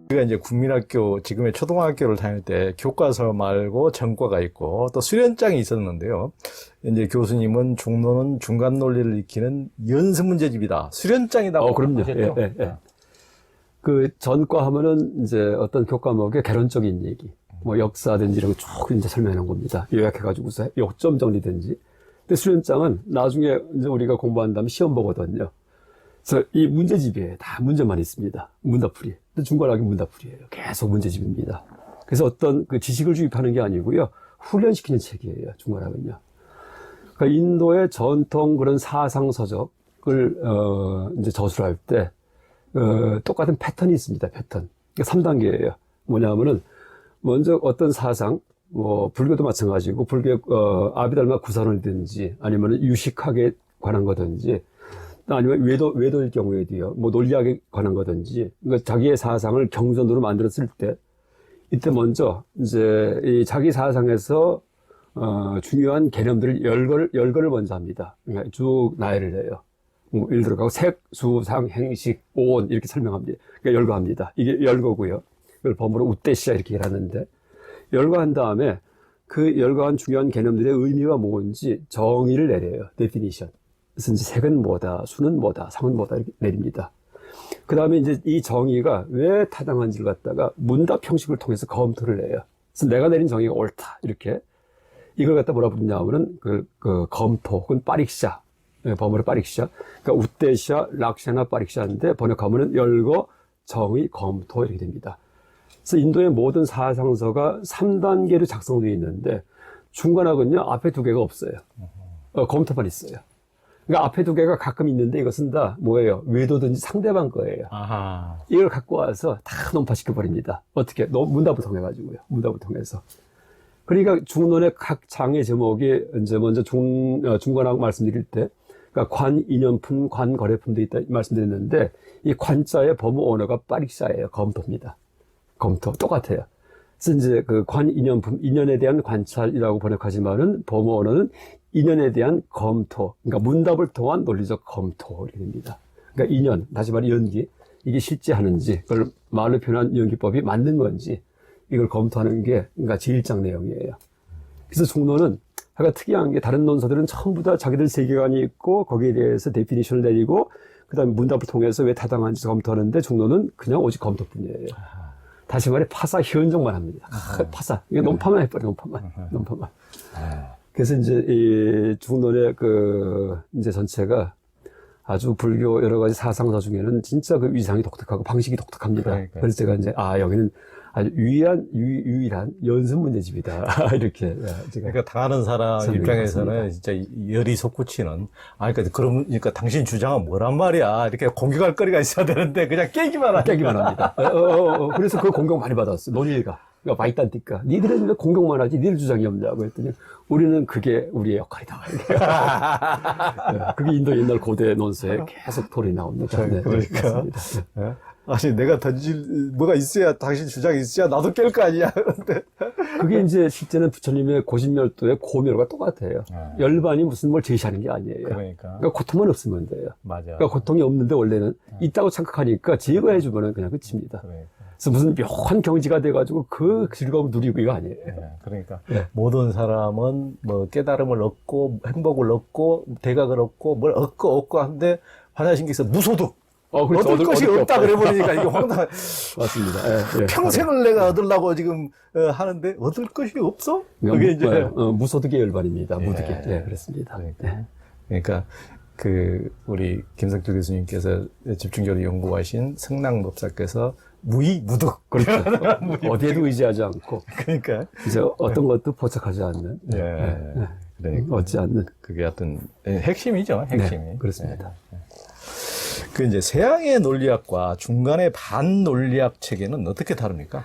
우리가 이제 국민학교, 지금의 초등학교를 다닐 때 교과서 말고 전과가 있고 또 수련장이 있었는데요. 이제 교수님은 중론은 중간 논리를 익히는 연습 문제집이다. 수련장이라고 그럼요. 하셨죠? 예, 예, 예. 그 전과 하면은 이제 어떤 교과목의 개론적인 얘기, 뭐 역사든지 이런 거 쭉 이제 설명해 놓은 겁니다. 요약해가지고서 요점 정리든지. 근데 수련장은 나중에 이제 우리가 공부한 다음에 시험 보거든요. 그래서 이 문제집이에요. 다 문제만 있습니다. 문답풀이. 근데 중간학교 문답풀이에요. 계속 문제집입니다. 그래서 어떤 그 지식을 주입하는 게 아니고요. 훈련시키는 책이에요. 중간학은요. 그러니까 인도의 전통 그런 사상 서적을 이제 저술할 때 똑같은 패턴이 있습니다. 패턴. 그러니까 3단계예요. 뭐냐면은 먼저 어떤 사상, 뭐 불교도 마찬가지고 불교 아비달마 구사론이든지 아니면 유식학에 관한 거든지 아니면 외도일 경우에도요. 뭐 논리학에 관한 거든지 그러니까 자기의 사상을 경전으로 만들었을 때 이때 먼저 이제 이 자기 사상에서 중요한 개념들을 열거를 먼저 합니다. 그러니까 쭉 나열을 해요. 뭐 예를 들어 색, 수, 상, 행식, 오온 이렇게 설명합니다. 그러니까 열거합니다. 이게 열거고요. 이걸 범으로 우대시아 이렇게 하는데 열거한 다음에 그 열거한 중요한 개념들의 의미가 뭔지 정의를 내려요. definition. 그래서 이제 색은 뭐다, 수는 뭐다, 상은 뭐다 이렇게 내립니다. 그 다음에 이제 이 정의가 왜 타당한지를 갖다가 문답 형식을 통해서 검토를 해요. 그래서 내가 내린 정의가 옳다 이렇게 이걸 갖다 뭐라 부르냐면은 그 검토 혹은 빠릭샤. 범어로 빠릭샤. 그러니까 우대샤, 락샤나 빠릭샤인데 번역하면은 열거, 정의, 검토 이렇게 됩니다. 그래서 인도의 모든 사상서가 3단계로 작성되어 있는데 중간학은요 앞에 2개가 없어요. 검토만 있어요. 그러니까 앞에 2개가 가끔 있는데 이것은 다 뭐예요? 외도든지 상대방 거예요. 아하. 이걸 갖고 와서 다 논파시켜 버립니다. 어떻게? 문답을 통해 가지고요. 문답을 통해서. 그러니까 중론의 각 장의 제목이 이제 먼저 중간학 말씀드릴 때 그러니까 관, 인연품, 관, 거래품도 있다 말씀드렸는데 이 관자의 범어 언어가 빠릭샤예요. 검토입니다. 검토 똑같아요. 그래서 이제 그 관, 인연품, 인연에 대한 관찰이라고 번역하지만은 범어 언어는 인연에 대한 검토, 그러니까 문답을 통한 논리적 검토 이렇게 됩니다. 그러니까 인연, 다시 말해 연기, 이게 실제 하는지, 그걸 말로 표현한 연기법이 맞는 건지 이걸 검토하는 게 그러니까 제1장 내용이에요. 그래서 중론은 약간 특이한 게 다른 논서들은 전부 다 자기들 세계관이 있고 거기에 대해서 데피니션을 내리고 그다음에 문답을 통해서 왜 타당한지 검토하는데 중론은 그냥 오직 검토뿐이에요. 다시 말해 파사 현정만 합니다. 파사. 이게 논파만 해버려, 논파만. 그래서 이제 이 중론의 이제 전체가 아주 불교 여러 가지 사상서 중에는 진짜 그 위상이 독특하고 방식이 독특합니다. 그러니까요. 그래서 제가 이제 여기는 아주 유일한 연습 문제집이다. 이렇게 제가 그러니까 당하는 사람 입장에서는 진짜 열이 솟구치는. 그러니까 그러니까 당신 주장은 뭐란 말이야. 이렇게 공격할 거리가 있어야 되는데 그냥 깨기만 합니다. 그래서 그 공격 많이 받았어요. 논의가. 그러니까 마이딴티까. 니들은 왜 공격만 하지? 니들 주장이 없냐고 했더니 우리는 그게 우리의 역할이다. 그게 인도 옛날 고대 논서에 계속 토론이 나옵니다. 네, 그러니까. 네. 아니, 내가 뭐가 있어야, 당신 주장이 있어야 나도 깰 거 아니야. 근데. 그게 이제 실제는 부처님의 고신멸도의 고멸과 똑같아요. 열반이 무슨 뭘 제시하는 게 아니에요. 그러니까 고통만 없으면 돼요. 맞아. 그러니까 고통이 없는데 원래는 있다고 착각하니까 제거해주면 그냥 끝입니다. 그래서 무슨 묘한 경지가 돼가지고 그 즐거움을 누리고 이거 아니에요. 그러니까 모든 사람은 뭐 깨달음을 얻고 행복을 얻고 대각을 얻고 뭘 얻고 하는데 환자신께서 무소득. 얻을 것이 없다 그래버리니까 이게 황당. 맞습니다. 평생을 내가 얻으려고 지금 하는데 얻을 것이 없어? 그게 이제 무소득의 열반입니다. 무득의. 그렇습니다. 그러니까 우리 김석주 교수님께서 집중적으로 연구하신 성랑법사께서 무득. 그렇죠. 어디에도 의지하지 않고. 그러니까 이제 어떤 것도 포착하지 않는. 그러니까 얻지 않는. 그게 어떤 핵심이죠. 핵심이. 네, 그렇습니다. 그 이제 서양의 논리학과 중간의 반논리학 체계는 어떻게 다릅니까?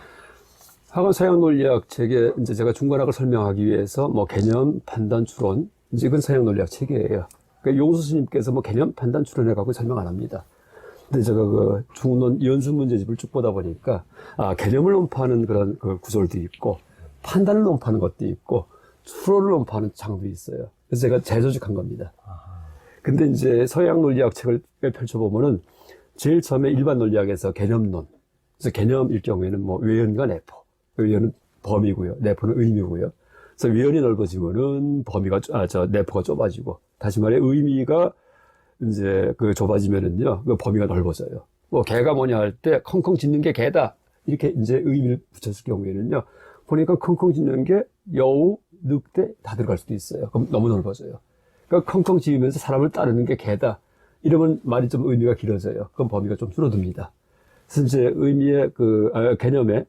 학원 서양 논리학 체계, 이제 제가 중간학을 설명하기 위해서 뭐 개념, 판단, 추론, 이제 이건 서양 논리학 체계예요. 그러니까 용수 스님께서 뭐 개념, 판단, 추론해 갖고 설명 안 합니다. 근데 제가 중론 연수 문제집을 쭉 보다 보니까 개념을 논파하는 그런 구절도 있고 판단을 논파하는 것도 있고 추론을 논파하는 장도 있어요. 그래서 제가 재조직한 겁니다. 근데 이제 서양 논리학 책을 펼쳐보면은 제일 처음에 일반 논리학에서 개념론, 그래서 개념일 경우에는 뭐 외연과 내포. 외연은 범위고요. 내포는 의미고요. 그래서 외연이 넓어지면은 범위가, 내포가 좁아지고, 다시 말해 의미가 이제 그 좁아지면은요, 그 범위가 넓어져요. 뭐 개가 뭐냐 할 때 컹컹 짖는 게 개다. 이렇게 이제 의미를 붙였을 경우에는요, 보니까 컹컹 짖는 게 여우, 늑대 다 들어갈 수도 있어요. 그럼 너무 넓어져요. 그러니까 컹컹 짖으면서 사람을 따르는 게 개다. 이러면 말이 좀 의미가 길어져요. 그럼 범위가 좀 줄어듭니다. 그래서 이제 의미의 개념에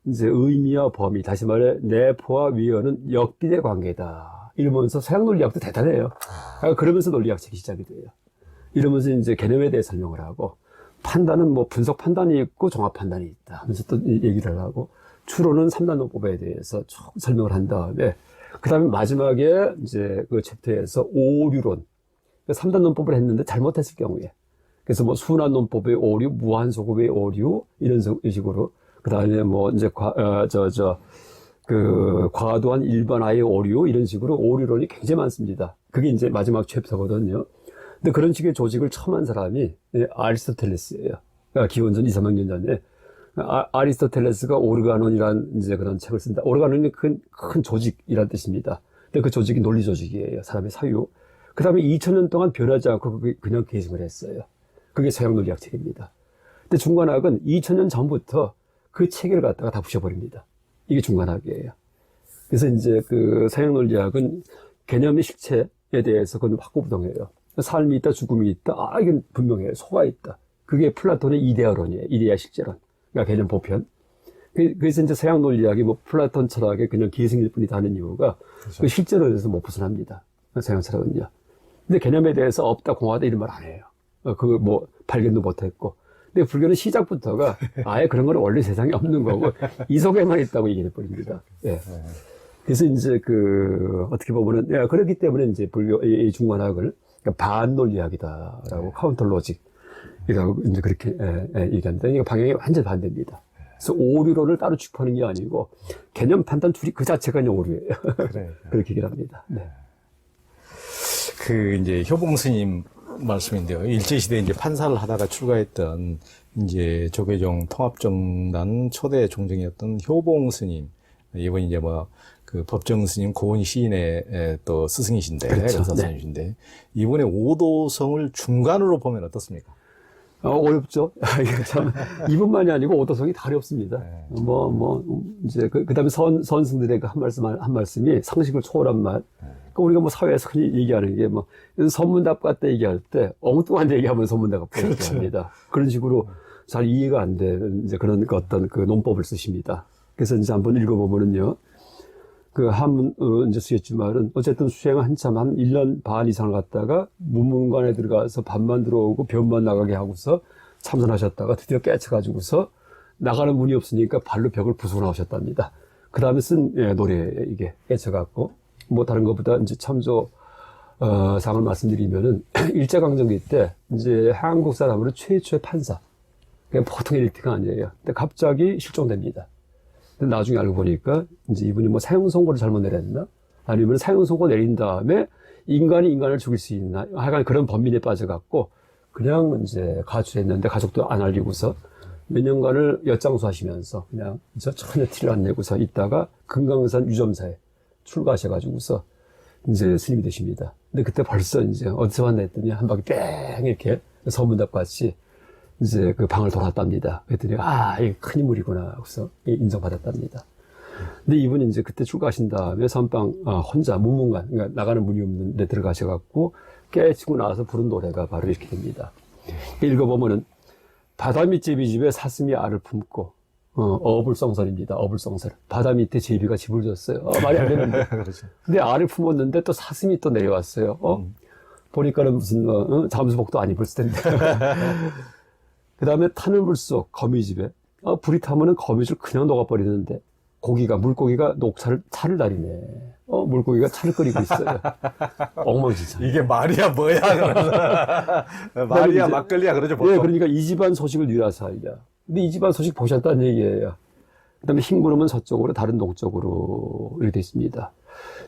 이제 의미와 범위, 다시 말해 내포와 위헌은 역비례 관계다. 이러면서 서양 논리학도 대단해요. 그러면서 논리학책이 시작이 돼요. 이러면서 이제 개념에 대해 설명을 하고, 판단은 뭐 분석 판단이 있고 종합 판단이 있다 하면서 또 얘기를 하고, 추론은 3단 논법에 대해서 쭉 설명을 한 다음에, 그 다음에 마지막에 이제 그 챕터에서 오류론, 3단 논법을 했는데 잘못했을 경우에, 그래서 뭐 순환 논법의 오류, 무한 소급의 오류, 이런 식으로, 그 다음에 뭐 이제 과도한 일반화의 오류, 이런 식으로 오류론이 굉장히 많습니다. 그게 이제 마지막 챕터거든요. 근데 그런 식의 조직을 처음 한 사람이 아리스토텔레스예요. 그러니까 기원전 2, 300년 전에 아리스토텔레스가 오르가논이라는 이제 그런 책을 쓴다. 오르가논이 큰 조직이란 뜻입니다. 근데 그 조직이 논리 조직이에요. 사람의 사유. 그 다음에 2000년 동안 변하지 않고 그냥 계승을 했어요. 그게 서양 논리학 책입니다. 근데 중간학은 2000년 전부터 그 체계를 갖다가 다 부셔버립니다. 이게 중간학이에요. 그래서 이제 그 서양 논리학은 개념의 실체에 대해서 그건 확고부동해요. 삶이 있다, 죽음이 있다. 이건 분명해요. 소가 있다. 그게 플라톤의 이데아론이에요. 이데아 실제론. 그러니까 개념 보편. 그래서 이제 서양 논리학이 뭐 플라톤 철학의 그냥 기승일 뿐이다 하는 이유가 그렇죠. 그 실제론에서 못 벗어납니다. 서양 철학은요. 근데 개념에 대해서 없다, 공하다 이런 말 안 해요. 그거 뭐 발견도 못 했고. 근데 불교는 시작부터가 아예 그런 건 원래 세상에 없는 거고 이 속에만 있다고 얘기해 버립니다. 예. 그래서 이제 어떻게 보면은, 그렇기 때문에 이제 불교, 이 중간학을 반논리학이다라고 카운터 로직이라고 이제 그렇게 얘기합니다. 이게 방향이 완전 반대입니다. 그래서 오류론을 따로 짚어하는 게 아니고 개념 판단 줄이 그 자체가 그냥 오류예요. 그래. 그렇게 얘기를 합니다. 네. 이제 효봉 스님 말씀인데요. 일제시대에 이제 판사를 하다가 출가했던 이제 조계종 통합정단 초대 종정이었던 효봉 스님. 이번이 이제 그 법정 스님 고은 시인의 또 스승이신데, 그렇죠. 의사스님이신데, 이번에 오도성을 중간으로 보면 어떻습니까? 어렵죠. 이게 참, 이분만이 아니고 오도성이 다 어렵습니다. 네. 이제, 그 다음에 선승들의 그 한 말씀이 상식을 초월한 말. 그러니까 우리가 뭐 사회에서 흔히 얘기하는 게 선문답 같다 얘기할 때 엉뚱한 얘기하면 선문답 같다 얘기합니다. 그런 식으로 잘 이해가 안 되는 이제 그런 어떤 그 논법을 쓰십니다. 그래서 이제 한번 읽어보면은요. 그 한문으로 이제 쓰였지 말은 어쨌든 수행을 한참 한 1년 반 이상을 갔다가 문문관에 들어가서 밥만 들어오고 변만 나가게 하고서 참선하셨다가 드디어 깨쳐가지고서 나가는 문이 없으니까 발로 벽을 부수고 나오셨답니다. 그 다음에 쓴 노래예요, 이게. 깨쳐갖고. 뭐 다른 것보다 이제 참조, 상을 말씀드리면은 일제강점기 때 이제 한국 사람으로 최초의 판사. 그냥 보통 엘리트가 아니에요. 근데 갑자기 실종됩니다. 근데 나중에 알고 보니까 이제 이분이 뭐 사형선고를 잘못 내렸나? 아니면 사형선고 내린 다음에 인간이 인간을 죽일 수 있나? 하여간 그런 범민에 빠져갖고 그냥 이제 가출했는데 가족도 안 알리고서 몇 년간을 엿장수 하시면서 그냥 전혀 티를 안 내고서 있다가 금강산 유점사에 출가하셔가지고서 이제 스님이 되십니다. 근데 그때 벌써 이제 어디서 왔나 했더니 한 바퀴 뺑 이렇게 서문답 같이 이제 그 방을 돌았답니다. 그랬더니, 이게 큰 인물이구나. 하고서 인정받았답니다. 근데 이분이 이제 그때 출가하신 다음에 선방, 혼자 문문관, 그러니까 나가는 문이 없는 데 들어가셔갖고 깨치고 나와서 부른 노래가 바로 이렇게 됩니다. 읽어보면은, 바다 밑 제비집에 사슴이 알을 품고, 어불성설입니다. 어불성설. 바다 밑에 제비가 집을 졌어요. 말이 안 되는데. 그렇죠. 근데 알을 품었는데 또 사슴이 또 내려왔어요. 보니까는 무슨, 잠수복도 안 입을 텐데. 그 다음에 타는 물속 거미집에 불이 타면은 거미줄 그냥 녹아버리는데 물고기가 차를 다리네. 물고기가 차를 끓이고 있어요. 엉망진창. 이게 말이야 뭐야 그러면서 말이야 막걸리야 그러죠 보통. 예, 그러니까 이 집안 소식을 뉘라서 알자. 근데 이 집안 소식 보셨다는 얘기예요. 그 다음에 흰구름은 서쪽으로 다른 동쪽으로 이렇게 돼 있습니다.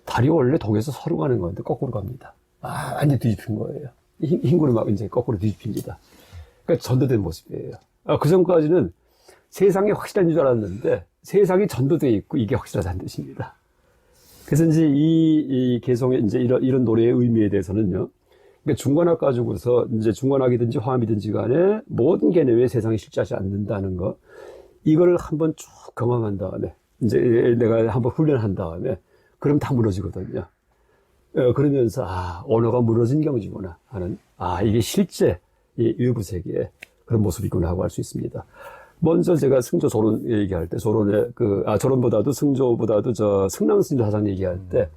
달이 원래 동에서 서로 가는 건데 거꾸로 갑니다. 완전 뒤집힌 거예요. 흰구름하고 이제 거꾸로 뒤집힙니다. 그러니까 전도된 모습이에요. 그 전까지는 세상이 확실한 줄 알았는데 세상이 전도되어 있고 이게 확실하다는 뜻입니다. 그래서 이제 이 개성의 이제 이런 노래의 의미에 대해서는요. 그러니까 중관학 가지고서 이제 중관학이든지 화음이든지 간에 모든 개념에 세상이 실제하지 않는다는 거. 이거를 한번 쭉 경험한 다음에 이제 내가 한번 훈련한 다음에 그럼 다 무너지거든요. 그러면서 언어가 무너진 경지구나 하는 이게 실제 이 외부 세계의 그런 모습이구나 하고 알 수 있습니다. 먼저 제가 승조 조론 얘기할 때 조론의 조론보다도 승조보다도 승랑승조 사상 얘기할 때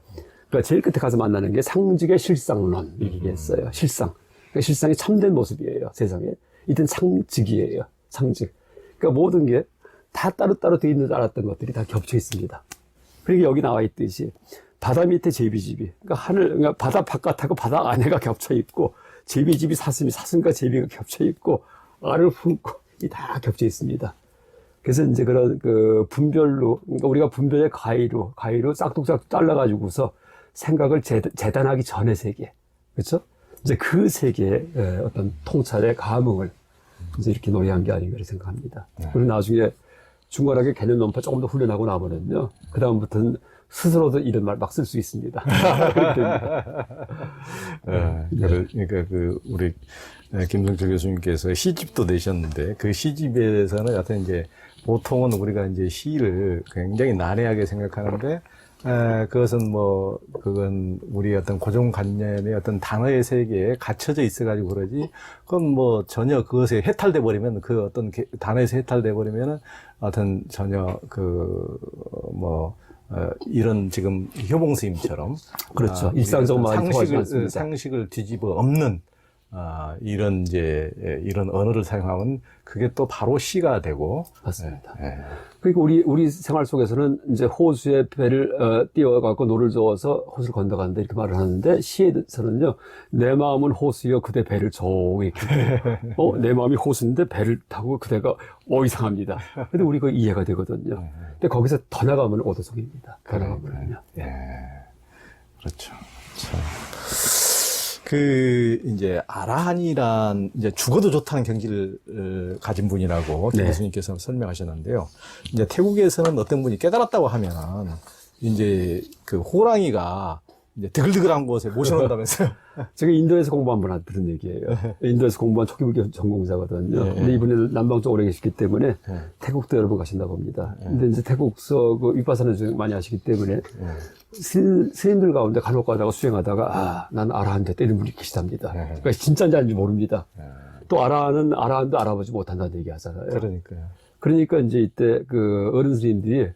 그러니까 제일 끝에 가서 만나는 게 상직의 실상론 얘기했어요. 실상. 그러니까 실상이 참된 모습이에요. 세상에. 이땐 상직이에요. 상직. 그러니까 모든 게 다 따로따로 되어 있는 줄 알았던 것들이 다 겹쳐 있습니다. 그리고 여기 나와 있듯이 바다 밑에 제비집이, 그러니까 바다 바깥하고 바다 안에가 겹쳐 있고, 제비집이 사슴과 제비가 겹쳐 있고, 알을 품고, 이 다 겹쳐 있습니다. 그래서 이제 그런 분별로, 그러니까 우리가 분별의 가위로 싹둑싹둑 잘라가지고서 생각을 재단하기 전의 세계. 그렇죠? 이제 그 세계의 어떤 통찰의 감흥을 이제 이렇게 노래한 게 아닌가 생각합니다. 그리고 나중에 중간하게 개념 논파 조금 더 훈련하고 나면은요, 그다음부터는 스스로도 이런 말 막 쓸 수 있습니다. 그러니까 우리 김성철 교수님께서 시집도 내셨는데 그 시집에 대해서는 여하튼 이제 보통은 우리가 이제 시를 굉장히 난해하게 생각하는데 그건 우리 어떤 고정관념의 어떤 단어의 세계에 갇혀져 있어가지고 그러지, 그건 뭐 전혀 그것에 해탈돼 버리면, 그 어떤 단어에서 해탈돼 버리면은 어떤 전혀 이런 지금 효봉 스님처럼. 그렇죠. 일상적으로 많이 통하지 않습니다. 상식을 뒤집어 엎는, 이런 언어를 사용하면 그게 또 바로 시가 되고. 맞습니다. 그러니까 우리 생활 속에서는 이제 호수에 배를 띄워갖고 노를 저어서 호수를 건너간다 이렇게 말을 하는데, 시에서는요, 내 마음은 호수여 그대 배를 저어 이렇게. 내 마음이 호수인데 배를 타고 그대가 이상합니다. 근데 우리 그 이해가 되거든요. 근데 거기서 더 나가면 오도송입니다. 더 나가면요. 그렇죠. 참. 이제, 아라한이란, 이제 죽어도 좋다는 경지를 가진 분이라고 김 교수님께서 설명하셨는데요. 이제 태국에서는 어떤 분이 깨달았다고 하면, 이제 호랑이가 이제 드글드글한 곳에 모셔놓는다면서요. 제가 인도에서 공부한 분 들은 얘기예요. 인도에서 공부한 초기불교 전공자거든요. 근데 이분이 남방 쪽 오래 계시기 때문에 태국도 여러 번 가신다 봅니다. 근데 이제 태국서 윗바사는 중 많이 하시기 때문에 스님들 가운데 간혹 가다가 수행하다가 난 아라한데 때리는 분이 계시답니다. 그러니까 진짜인지 아닌지 모릅니다. 또 아라한도 알아보지 못한다는 얘기 하잖아요. 그러니까요. 그러니까 이제 이때 어른 스님들이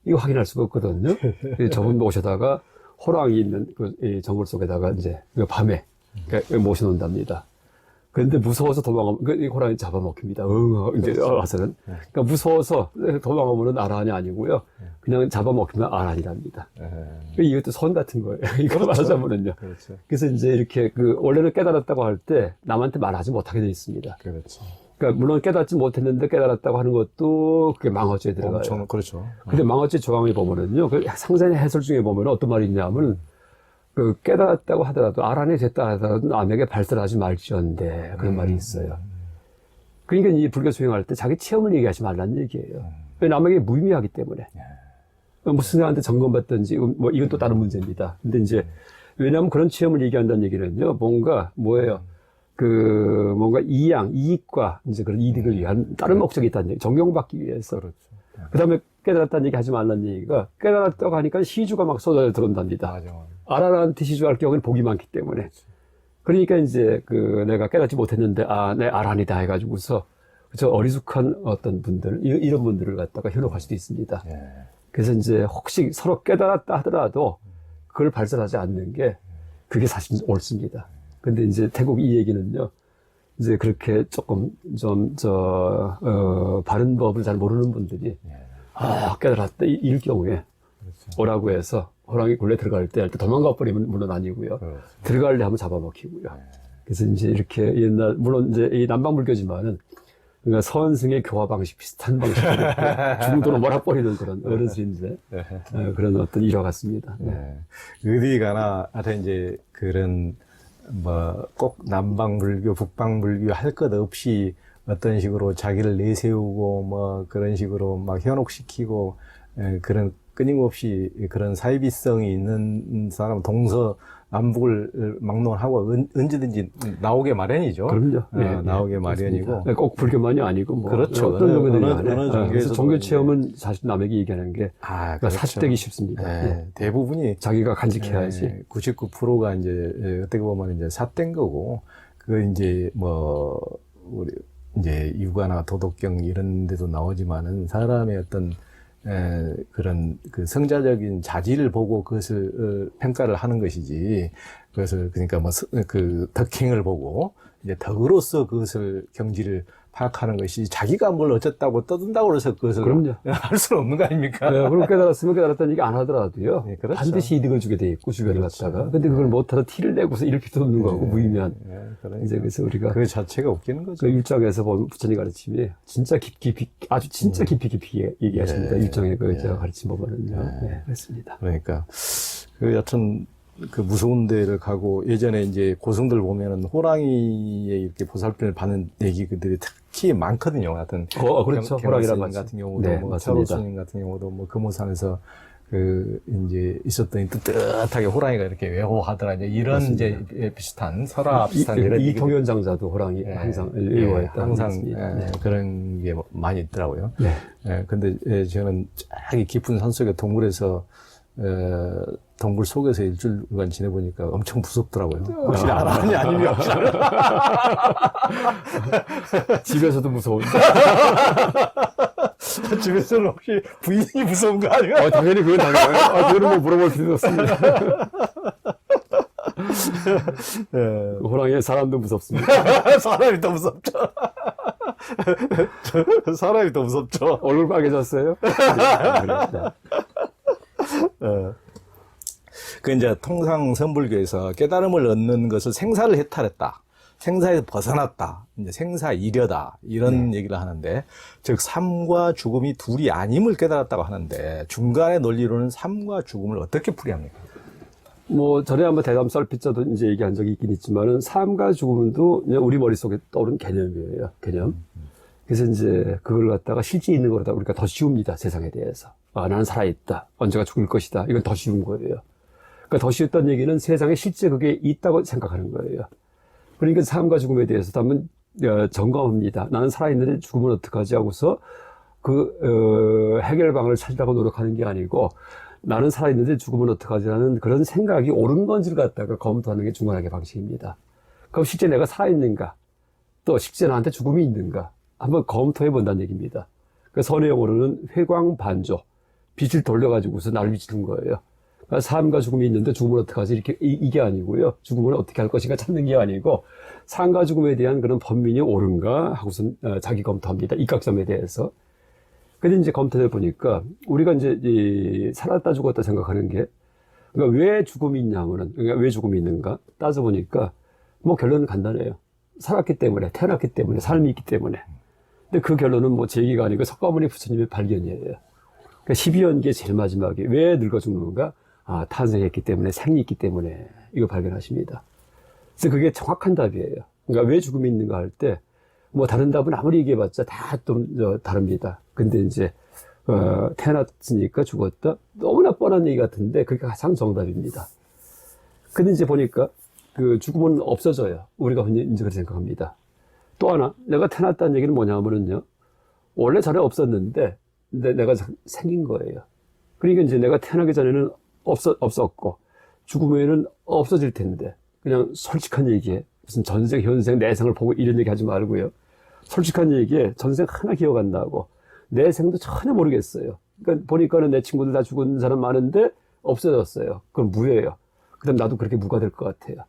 이거 확인할 수가 없거든요. 저분 오셔다가 호랑이 있는 정글 속에다가 이제 밤에 모셔놓는답니다. 그런데 무서워서 도망가면 이 호랑이 잡아먹힙니다. 이제 와서는. 그러니까 무서워서 도망가면은 아라한이 아니고요. 그냥 잡아먹히면 아라한이랍니다. 이것도 선 같은 거예요. 이거 그렇죠. 말하자면은요. 그렇죠. 그래서 이제 이렇게 원래는 깨달았다고 할 때 남한테 말하지 못하게 돼 있습니다. 그렇죠. 그러니까 물론 깨닫지 못했는데 깨달았다고 하는 것도 그게 망어죄에 들어가요. 엄청, 그렇죠. 근데 망어죄 조항에 보면은요, 상세한 해설 중에 보면 어떤 말이 있냐면, 깨달았다고 하더라도, 아란이 됐다 하더라도 남에게 발설하지 말지언데, 그런 말이 있어요. 그러니까 이 불교 수행할 때 자기 체험을 얘기하지 말라는 얘기예요. 남에게 무의미하기 때문에. 무슨 사람한테 점검받든지, 이건 또 다른 문제입니다. 근데 이제, 왜냐하면 그런 체험을 얘기한다는 얘기는요, 뭐예요? 뭔가 이익과 이제 그런 이득을 위한 다른 목적이 있다는 얘기, 정경받기 위해서. 그렇죠. 그 다음에 깨달았다는 얘기 하지 말라는 얘기가, 깨달았다고 하니까 시주가 막 쏟아져 들어온답니다. 아라한테 시주할 경우는 복이 많기 때문에. 그렇죠. 그러니까 이제 내가 깨닫지 못했는데, 내 아란이다 해가지고서, 어리숙한 어떤 분들, 이런 분들을 갖다가 현혹할 수도 있습니다. 그래서 이제 혹시 서로 깨달았다 하더라도, 그걸 발설하지 않는 게, 그게 사실 옳습니다. 근데 이제 태국 이 얘기는요, 이제 그렇게 조금 바른 법을 잘 모르는 분들이, 깨달았다, 이럴 경우에, 그렇죠. 오라고 해서, 호랑이 굴레 들어갈 때 할 때 도망가 버리면 물론 아니고요. 그렇죠. 들어가려 하면 잡아먹히고요. 그래서 이제 이렇게 물론 이제 이 남방불교지만은, 그러니까 서은승의 교화 방식 비슷한 방식으로 중도로 몰아버리는 그런 어른스님들의 그런 어떤 일화 같습니다. 어디 가나, 하여튼 이제 그런, 꼭 남방불교, 북방불교 할 것 없이 어떤 식으로 자기를 내세우고 뭐 그런 식으로 막 현혹시키고 그런 끊임없이 그런 사이비성이 있는 사람 동서남북을 막론하고 언제든지 나오게 마련이죠. 그럼요. 나오게 마련이고. 꼭 불교만이 아니고 뭐 그렇죠. 어떤 종교든지 어느 그래서 종교에서도 종교 체험은 사실 남에게 얘기하는 게 그렇죠. 사실되기 쉽습니다. 대부분이 자기가 간직해야지. 99%가 이제 어떻게 보면 이제 삿된 거고, 그 이제 뭐 우리 이제 유가나 도덕경 이런 데도 나오지만은 사람의 어떤 그런 그 성자적인 자질을 보고 그것을 평가를 하는 것이지, 그것을 그러니까 뭐 그 덕행을 보고 이제 덕으로서 그것을 경지를 파악하는 것이, 자기가 뭘 어쨌다고 떠든다고 해서 그것을 그럼요. 할 수는 없는 거 아닙니까? 그럼 깨달았으면 깨달았다는 얘기 안 하더라도요. 네, 그렇죠. 반드시 이득을 주게 돼 있고 주변을 그렇죠. 갖다가. 근데 그걸 못하다 티를 내고서 이럴 필요도 없는 거고 무의미한. 그러니까. 이제 그래서 우리가 그 자체가 웃기는 거죠. 그 일정에서 보면 부처님 가르침이 진짜 깊이 아주 진짜 깊이 얘기하십니다. 일정의 그 제가 가르침 보면은요. 그렇습니다. 그러니까 그 여튼 그 무서운 데를 가고, 예전에 이제 고승들 보면은 호랑이에 이렇게 보살핌을 받는 얘기들이 특히 많거든요. 하여튼 그렇죠. 호랑이란 말씀 말씀. 같은 경우도 네, 뭐 맞습니다. 차로스님 같은 경우도 뭐 금호산에서 그 이제 있었더니 뜨뜻하게 호랑이가 이렇게 외호하더라, 이제 이런 맞습니다. 이제 비슷한 설화 비슷한 이런 이 동현장자도 호랑이 항상 외워했다. 항상 그런 게 많이 있더라고요. 근데 저는 저기 깊은 산속의 동굴에서 동굴 속에서 일주일간 지내보니까 엄청 무섭더라고요. 혹시 알아하니 아니면 집에서도 무서운데. 집에서는 혹시 부인이 무서운 거 아니야? 당연히 그건 당연해요. 그거는 뭐 물어볼 필요도 없습니다. 호랑이의 사람도 무섭습니다. 사람이 더 무섭죠. 사람이 더 무섭죠. 얼굴 빨개졌어요? 그 이제 통상 선불교에서 깨달음을 얻는 것을 생사를 해탈했다, 생사에서 벗어났다, 이제 생사이려다, 이런 얘기를 하는데, 즉 삶과 죽음이 둘이 아님을 깨달았다고 하는데, 중간의 논리로는 삶과 죽음을 어떻게 풀이합니까? 뭐 전에 한번 대담 썰피자도 이제 얘기한 적이 있긴 있지만은 삶과 죽음도 그냥 우리 머릿속에 떠오른 개념이에요. 개념. 그래서 이제 그걸 갖다가 실제 있는 거로다 우리가 더 쉬웁니다. 세상에 대해서. 나는 살아있다. 언제가 죽을 것이다. 이건 더 쉬운 거예요. 그러니까 더 쉬웠다는 얘기는 세상에 실제 그게 있다고 생각하는 거예요. 그러니까 삶과 죽음에 대해서도 한번 점검합니다. 나는 살아있는데 죽으면 어떡하지 하고서 해결방을 찾으려고 노력하는 게 아니고, 나는 살아있는데 죽으면 어떡하지라는 그런 생각이 옳은 건지를 갖다가 검토하는 게 중간학의 방식입니다. 그럼 실제 내가 살아있는가? 또 실제 나한테 죽음이 있는가? 한번 검토해 본다는 얘기입니다. 그 선의용어로는 회광반조, 빛을 돌려가지고서 나를 비추는 거예요. 그러니까 삶과 죽음이 있는데 죽으면 어떡하지? 이게 아니고요. 죽으면 어떻게 할 것인가 찾는 게 아니고, 삶과 죽음에 대한 그런 번민이 옳은가 하고선 자기 검토합니다. 입각점에 대해서. 근데 이제 검토해 보니까 우리가 이제 살았다 죽었다 생각하는 게, 그러니까 왜 죽음이 있냐면은, 그러니까 왜 죽음이 있는가 따져보니까 뭐 결론은 간단해요. 살았기 때문에, 태어났기 때문에, 삶이 있기 때문에. 근데 그 결론은 뭐 제 얘기가 아니고 석가모니 부처님의 발견이에요. 그러니까 12연기의 제일 마지막에 왜 늙어 죽는가? 탄생했기 때문에, 생이 있기 때문에, 이거 발견하십니다. 그래서 그게 정확한 답이에요. 그러니까 왜 죽음이 있는가 할 때, 뭐 다른 답은 아무리 얘기해봤자 다 좀 다릅니다. 근데 이제 태어났으니까 죽었다? 너무나 뻔한 얘기 같은데 그게 가장 정답입니다. 근데 이제 보니까 그 죽음은 없어져요. 우리가 흔히 이제 그렇게 생각합니다. 또 하나, 내가 태어났다는 얘기는 뭐냐면은요, 원래 전에 없었는데 근데 내가 생긴 거예요. 그러니까 이제 내가 태어나기 전에는 없었고 죽으면은 없어질 텐데, 그냥 솔직한 얘기에 무슨 전생, 현생, 내생을 보고 이런 얘기 하지 말고요. 솔직한 얘기에 전생 하나 기억 안 나고 내생도 전혀 모르겠어요. 그러니까 보니까는 내 친구들 다 죽은 사람 많은데 없어졌어요. 그건 무예요. 그다음 나도 그렇게 무가 될 것 같아요.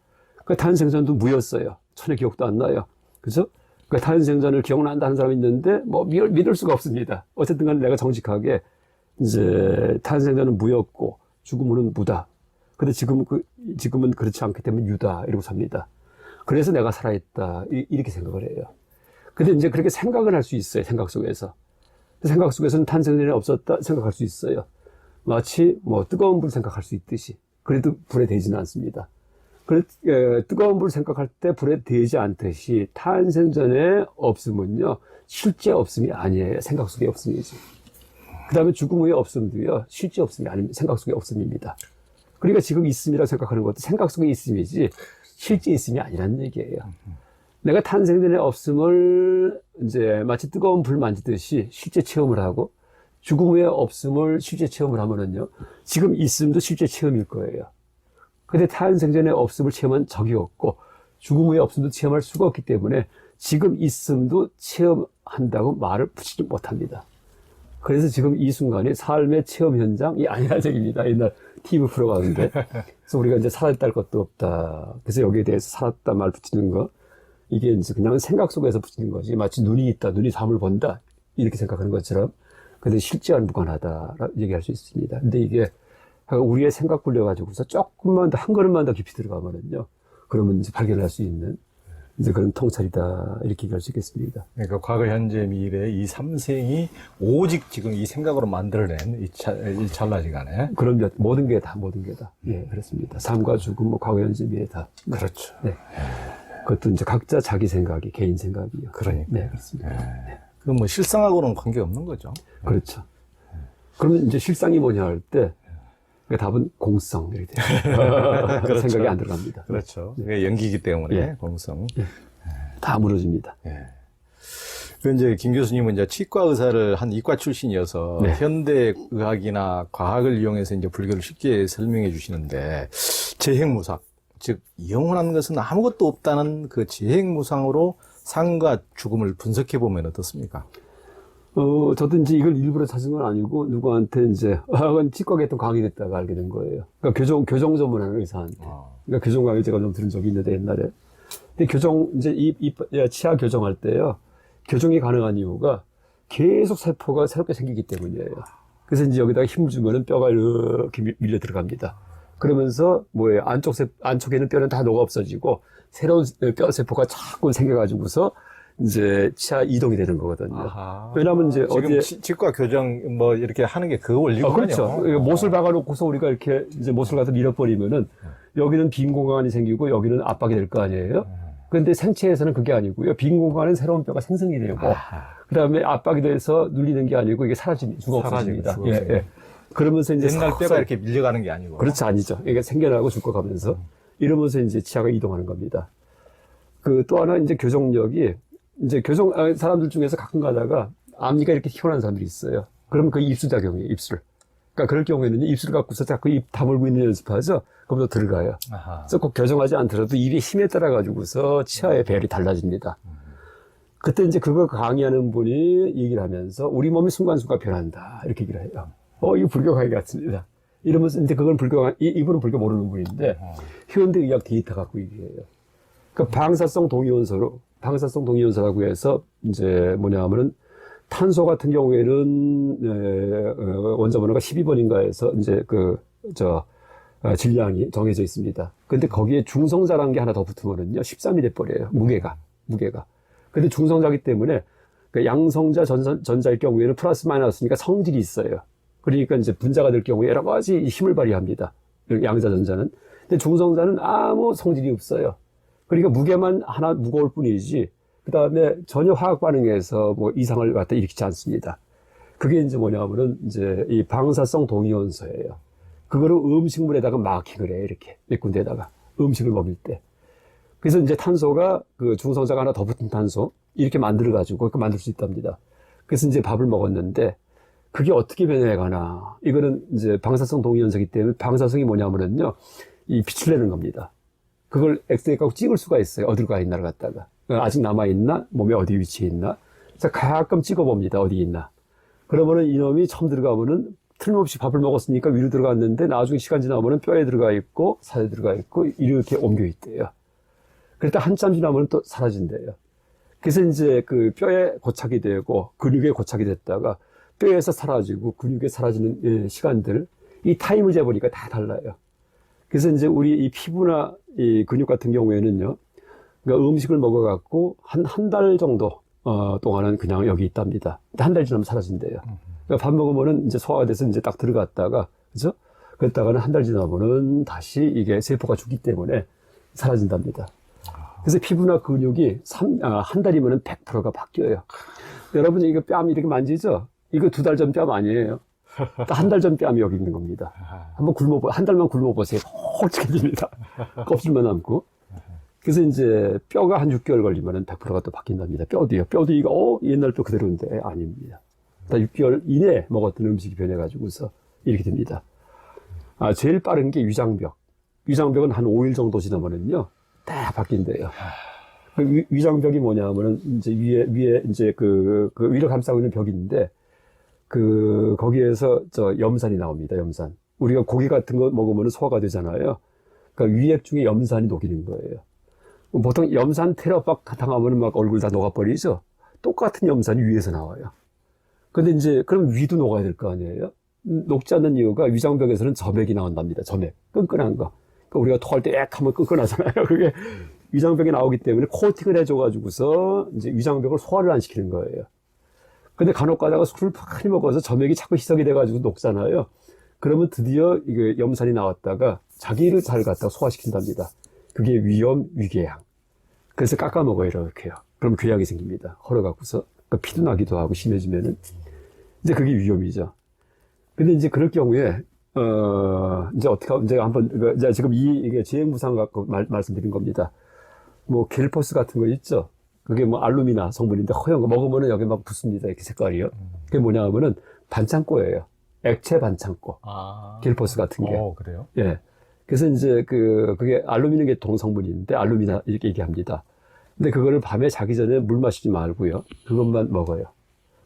그 탄생전도 무였어요. 전혀 기억도 안 나요. 그죠? 그 탄생전을 기억난다는 사람이 있는데 뭐 믿을 수가 없습니다. 어쨌든 간에 내가 정직하게 이제 탄생전은 무였고 죽음은 무다. 근데 지금은 그렇지 않기 때문에 유다 이러고 삽니다. 그래서 내가 살아있다 이렇게 생각을 해요. 근데 이제 그렇게 생각을 할 수 있어요. 생각 속에서. 생각 속에서는 탄생 전에 없었다 생각할 수 있어요. 마치 뭐 뜨거운 불 생각할 수 있듯이. 그래도 불에 대지는 않습니다. 뜨거운 불을 생각할 때 불에 대지 않듯이 탄생 전에 없음은요, 실제 없음이 아니에요. 생각 속의 없음이지. 그 다음에 죽음 후의 없음도요, 실제 없음이 아닙니다. 생각 속의 없음입니다. 그러니까 지금 있음이라고 생각하는 것도 생각 속의 있음이지, 실제 있음이 아니라는 얘기예요. 내가 탄생 전에 없음을 이제 마치 뜨거운 불 만지듯이 실제 체험을 하고, 죽음 후의 없음을 실제 체험을 하면은요, 지금 있음도 실제 체험일 거예요. 근데 탄생 전에 없음을 체험한 적이 없고, 죽음 후의 없음도 체험할 수가 없기 때문에 지금 있음도 체험한다고 말을 붙이지 못합니다. 그래서 지금 이 순간이 삶의 체험 현장이 아니라는 얘기입니다. 옛날 TV 프로가 하는데. 그래서 우리가 이제 살았다 할 것도 없다. 그래서 여기에 대해서 살았다 말 붙이는 거, 이게 이제 그냥 생각 속에서 붙이는 거지. 마치 눈이 있다, 눈이 삶을 본다. 이렇게 생각하는 것처럼. 근데 실제와는 무관하다라고 얘기할 수 있습니다. 근데 이게 우리의 생각 굴려가지고서 조금만 더, 한 걸음만 더 깊이 들어가면은요, 그러면 이제 발견할 수 있는 이제 그런 통찰이다. 이렇게 얘기할 수 있겠습니다. 그러니까 과거, 현재, 미래 이 삼생이 오직 지금 이 생각으로 만들어낸 이 찰나 시간에. 그런 모든 게 다. 예, 그렇습니다. 삶과 죽음, 뭐 과거, 현재, 미래 다. 그렇죠. 네. 그것도 이제 각자 자기 생각이, 개인 생각이요. 그러니까. 네, 그렇습니다. 네. 그럼 뭐 실상하고는 관계없는 거죠. 그렇죠. 그러면 이제 실상이 뭐냐 할 때, 그 답은 공성, 이렇게 돼요. 그렇죠. 생각이 안 들어갑니다. 그렇죠. 그게 연기이기 때문에, 예. 공성. 예. 다 무너집니다. 예. 그 이제 김 교수님은 이제 치과 의사를 한 이과 출신이어서 네. 현대 의학이나 과학을 이용해서 이제 불교를 쉽게 설명해 주시는데, 재행무상, 즉 영원한 것은 아무것도 없다는 그 재행무상으로 삶과 죽음을 분석해 보면 어떻습니까? 저도 이제 이걸 일부러 찾은 건 아니고, 누구한테 이제, 치과 계통 강의 듣다가 알게 된 거예요. 그러니까 교정 전문하는 의사한테. 그러니까 교정 강의 제가 좀 들은 적이 있는데, 옛날에. 근데 이제 치아 교정할 때요, 교정이 가능한 이유가 계속 세포가 새롭게 생기기 때문이에요. 그래서 이제 여기다가 힘을 주면은 뼈가 이렇게 밀려 들어갑니다. 그러면서 안쪽에는 뼈는 다 녹아 없어지고, 새로운 뼈 세포가 자꾸 생겨가지고서, 이제 치아 이동이 되는 거거든요. 아하. 왜냐하면 이제 지금 어디에 치과 교정 뭐 이렇게 하는 게 그 원리군요. 그렇죠. 못을 박아놓고서 우리가 이렇게 이제 못을 갖다 밀어버리면은 여기는 빈 공간이 생기고 여기는 압박이 될 거 아니에요. 그런데 생체에서는 그게 아니고요. 빈 공간은 새로운 뼈가 생성이 되고 그다음에 압박이 돼서 눌리는 게 아니고 이게 죽어 없어집니다. 예. 그러면서 이제 옛날 뼈가 이렇게 밀려가는 게 아니고. 그렇지, 아니죠. 이게 생겨나고 죽어가면서 이러면서 이제 치아가 이동하는 겁니다. 또 하나 이제 교정력이 이제 사람들 중에서 가끔 가다가 앞니가 이렇게 튀어나온 사람들이 있어요. 그러면 그 입술작용이에요, 입술. 그러니까 그럴 경우에는 입술 갖고서 자꾸 입 다물고 있는 연습하죠? 그럼 또 들어가요. 그래서 꼭 교정하지 않더라도 입의 힘에 따라가지고서 치아의 배열이 달라집니다. 그때 이제 그거 강의하는 분이 얘기를 하면서 우리 몸이 순간순간 변한다. 이렇게 얘기를 해요. 이거 불교 강의 같습니다. 이러면서 이제 그건 이분은 불교 모르는 분인데 현대의학 데이터 갖고 얘기해요. 그 방사성 동위원소라고 해서 이제 뭐냐면은 탄소 같은 경우에는 원자번호가 12번인가 해서 이제 질량이 정해져 있습니다. 근데 거기에 중성자라는 게 하나 더 붙으면은요 13이 돼버려요. 무게가. 근데 중성자기 때문에 그 양성자 전자일 경우에는 플러스 마이너스니까 성질이 있어요. 그러니까 이제 분자가 될 경우에 여러 가지 힘을 발휘합니다. 양자 전자는. 근데 중성자는 아무 성질이 없어요. 그러니까 무게만 하나 무거울 뿐이지, 그 다음에 전혀 화학 반응에서 뭐 이상을 갖다 일으키지 않습니다. 그게 이제 뭐냐면은 이제 이 방사성 동위원소예요. 그거를 음식물에다가 마킹을 해, 이렇게. 몇 군데에다가. 음식을 먹일 때. 그래서 이제 탄소가 그 중성자가 하나 더 붙은 탄소, 이렇게 만들어가지고, 이렇게 만들 수 있답니다. 그래서 이제 밥을 먹었는데, 그게 어떻게 변해가나. 이거는 이제 방사성 동위원소이기 때문에 방사성이 뭐냐면은요, 이 빛을 내는 겁니다. 그걸 엑스레이 갖고 찍을 수가 있어요. 어디로 가 있나를 갖다가. 아직 남아있나? 몸에 어디 위치에 있나? 그래서 가끔 찍어봅니다. 어디 있나. 그러면은 이놈이 처음 들어가면은 틀림없이 밥을 먹었으니까 위로 들어갔는데 나중에 시간 지나면은 뼈에 들어가 있고 살에 들어가 있고 이렇게 옮겨 있대요. 그랬다 한참 지나면은 또 사라진대요. 그래서 이제 그 뼈에 고착이 되고 근육에 고착이 됐다가 뼈에서 사라지고 근육에 사라지는 시간들, 이 타임을 재보니까 다 달라요. 그래서 이제 우리 이 피부나 이 근육 같은 경우에는요, 그러니까 음식을 먹어갖고 한 달 정도 동안은 그냥 여기 있답니다. 한 달 지나면 사라진대요. 그러니까 밥 먹으면은 이제 소화가 돼서 이제 딱 들어갔다가, 그죠? 그랬다가는 한 달 지나면은 다시 이게 세포가 죽기 때문에 사라진답니다. 그래서 피부나 근육이 한 달이면 100%가 바뀌어요. 여러분, 이거 뺨 이렇게 만지죠? 이거 2달 전 뺨 아니에요. 한 달 전 뺨이 여기 있는 겁니다. 한번 한 달만 굶어보세요. 홀쭉해집니다. 껍질만 남고. 그래서 이제 뼈가 한 6개월 걸리면 100%가 또 바뀐답니다. 뼈도요. 뼈도 이거, 옛날 뼈 그대로인데, 아닙니다. 다 6개월 이내에 먹었던 음식이 변해가지고서 이렇게 됩니다. 제일 빠른 게 위장벽. 위장벽은 한 5일 정도 지나면은요, 다 바뀐대요. 위장벽이 뭐냐면은, 이제 위에 이제 위를 감싸고 있는 벽이 있는데, 거기에서 염산이 나옵니다, 염산. 우리가 고기 같은 거 먹으면 소화가 되잖아요. 그러니까 위액 중에 염산이 녹이는 거예요. 보통 염산 테러박 당하면 막 얼굴 다 녹아버리죠? 똑같은 염산이 위에서 나와요. 근데 이제, 그럼 위도 녹아야 될 거 아니에요? 녹지 않는 이유가 위장벽에서는 점액이 나온답니다, 점액. 끈끈한 거. 그러니까 우리가 토할 때 액 하면 끈끈하잖아요. 그게 위장벽이 나오기 때문에 코팅을 해줘가지고서 이제 위장벽을 소화를 안 시키는 거예요. 근데 간혹 가다가 술을 많이 먹어서 점액이 자꾸 희석이 돼가지고 녹잖아요. 그러면 드디어 이게 염산이 나왔다가 자기를 잘 갖다가 소화시킨답니다. 그게 위염, 위궤양. 그래서 깎아 먹어요, 이렇게요. 그럼 궤양이 생깁니다. 헐어갖고서. 그러니까 피도 나기도 하고 심해지면은. 이제 그게 위염이죠. 근데 이제 그럴 경우에, 이제 이제 한번, 이제 지금 이게 재행부상 갖고 말씀드린 겁니다. 뭐, 겔포스 같은 거 있죠? 그게 뭐, 알루미나 성분인데 허연 거 먹으면은 여기 막 붙습니다. 이렇게 색깔이요. 그게 뭐냐 하면은 반창고예요. 액체 반창고. 겔포스 같은 게. 그래요? 예. 그래서 이제 그게 알루미늄 계통 성분인데, 알루미나 이렇게 얘기합니다. 근데 그거를 밤에 자기 전에 물 마시지 말고요. 그것만 먹어요.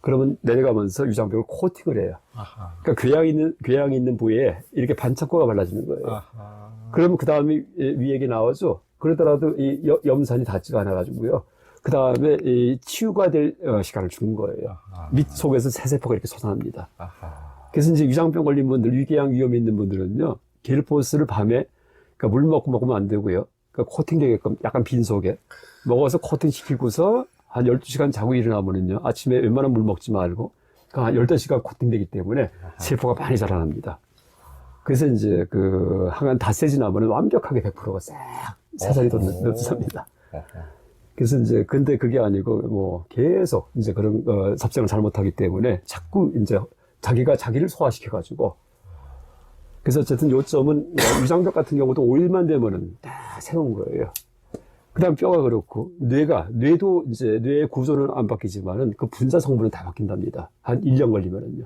그러면 내려가면서 위장벽을 코팅을 해요. 그러니까 궤양이 있는 부위에 이렇게 반창고가 발라지는 거예요. 그러면 그 다음에 위액이 나오죠. 그러더라도 이 염산이 닿지가 않아가지고요. 그 다음에 이 치유가 될 시간을 주는 거예요. 밑 속에서 새세포가 이렇게 솟아납니다. 그래서 이제 위장병 걸린 분들, 위궤양 위험이 있는 분들은요, 겔포스를 밤에, 그러니까 물 먹으면 안 되고요. 그러니까 코팅되게끔 약간 빈속에 먹어서 코팅 시키고서 한 12시간 자고 일어나면은요, 아침에 웬만한 물 먹지 말고, 한 15시간 코팅되기 때문에 세포가 많이 자라납니다. 그래서 이제 항암 닷새 나면은 완벽하게 100%가 싹 새살이 돋습니다. 그래서 이제, 근데 그게 아니고, 뭐, 계속 이제 그런, 섭생을 잘못하기 때문에 자꾸 이제 자기가 자기를 소화시켜가지고, 그래서 어쨌든 요점은 위장벽 같은 경우도 5일만 되면은 다 새로운 거예요. 그 다음 뼈가 그렇고, 뇌도 이제 뇌의 구조는 안 바뀌지만은 그 분자 성분은 다 바뀐답니다. 한 1년 걸리면은요.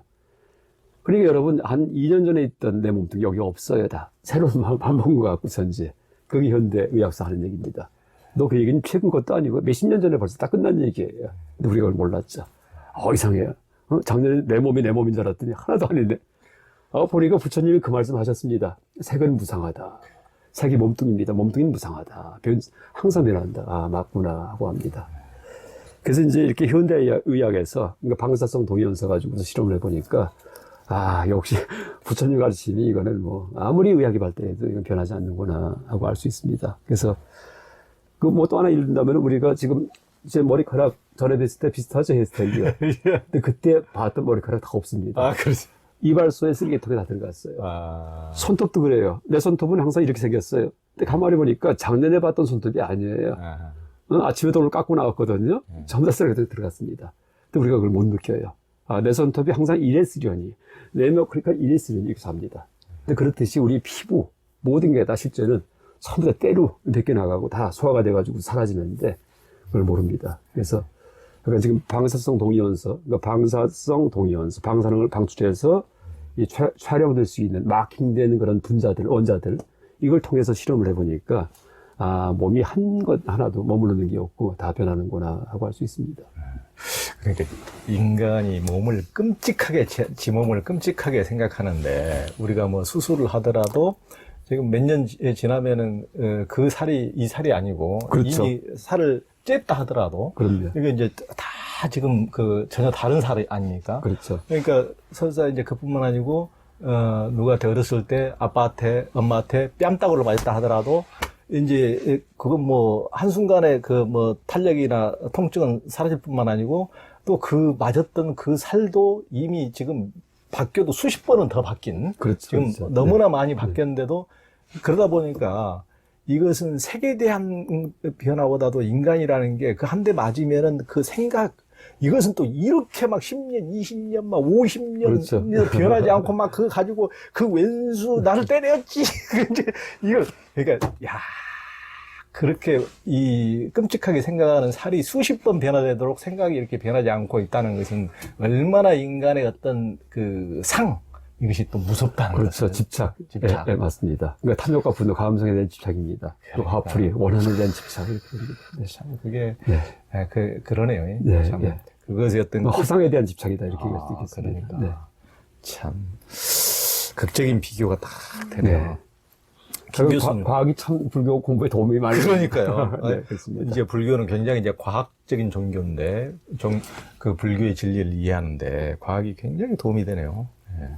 그러니까 여러분, 한 2년 전에 있던 내 몸뚱이 여기 없어요, 다. 새로운 밥 먹은 것 같고서 이제. 그게 현대 의학사 하는 얘기입니다. 너 그 얘기는 최근 것도 아니고 몇십 년 전에 벌써 다 끝난 얘기예요. 근데 우리가 그걸 몰랐죠. 이상해요. 작년에 내 몸이 내 몸인 줄 알았더니 하나도 아니네. 보니까 부처님이 그 말씀 하셨습니다. 색은 무상하다. 색이 몸뚱입니다. 몸뚱이는 무상하다. 항상 변한다. 맞구나 하고 합니다. 그래서 이제 이렇게 현대 의학에서 그러니까 방사성 동위원소 가지고서 실험을 해보니까 역시 부처님 가르침이 이거는 뭐 아무리 의학이 발달해도 이건 변하지 않는구나 하고 알 수 있습니다. 그래서 뭐 또 하나 예를 든다면 우리가 지금 제 머리카락 전에 뵀을 때 비슷하죠, 헤어스타일이요. 근데 그때 봤던 머리카락 다 없습니다. 그렇죠. 이발소에 쓰레기통에 다 들어갔어요. 손톱도 그래요. 내 손톱은 항상 이렇게 생겼어요. 근데 가만히 보니까 작년에 봤던 손톱이 아니에요. 아침에도 오늘 깎고 나왔거든요. 전부 다 쓰레기통에 들어갔습니다. 근데 우리가 그걸 못 느껴요. 내 손톱이 항상 이랬으려니. 내 머리카락 이랬으려니 이렇게 삽니다. 근데 그렇듯이 우리 피부, 모든 게 다 실제는 전부 다 때로 벗겨나가고 다 소화가 돼가지고 사라지는데 그걸 모릅니다. 그래서 그러니까 지금 방사성 동위원소, 방사능을 방출해서 촬영될 수 있는 마킹되는 그런 분자들, 원자들, 이걸 통해서 실험을 해보니까, 몸이 하나도 머무르는 게 없고 다 변하는구나 하고 할 수 있습니다. 그러니까 인간이 몸을 끔찍하게, 지 몸을 끔찍하게 생각하는데, 우리가 뭐 수술을 하더라도 지금 몇 년 지나면은, 이 살이 아니고, 그렇죠. 이미 살을 쬐다 하더라도, 그럼요. 이게 이제 다 지금 전혀 다른 살이 아닙니까? 그렇죠. 그러니까 설사 이제 그뿐만 아니고, 누구한테 어렸을 때 아빠한테, 엄마한테 뺨따구를 맞았다 하더라도, 이제 그건 뭐 한순간에 탄력이나 통증은 사라질 뿐만 아니고, 또 맞았던 그 살도 이미 지금 바뀌어도 수십 번은 더 바뀐. 그렇죠. 지금 그렇죠. 너무나 많이 바뀌었는데도, 그러다 보니까 이것은 색에 대한 변화보다도 인간이라는 게 그 한 대 맞으면은 그 생각, 이것은 또 이렇게 막 10년, 20년, 막 50년 그렇죠. 변하지 않고 막 그거 가지고 그 왼수 나를 때렸지. 이제 이거, 그러니까, 야, 그렇게 이 끔찍하게 생각하는 살이 수십 번 변화되도록 생각이 이렇게 변하지 않고 있다는 것은 얼마나 인간의 어떤 그 이것이 또 무섭다는 그렇죠. 거죠. 집착. 집착. 예, 맞습니다. 그러니까 탐욕과 분노, 감성에 대한 집착입니다. 또 그러니까. 화풀이, 원한에 대한 집착. 이렇게 됩니다. 네. 참 그게 네. 그러네요. 네, 참 예. 그것이 어떤 허상에 대한 집착이다. 이렇게 얘기할 수 있겠습니다. 그러니까 네. 참 극적인 비교가 딱 되네요. 김 교수님. 과학이 참 불교 공부에 도움이 많이 그러니까요. 네, 그렇습니다. 이제 불교는 굉장히 이제 과학적인 종교인데 그 불교의 진리를 이해하는데 과학이 굉장히 도움이 되네요. 예.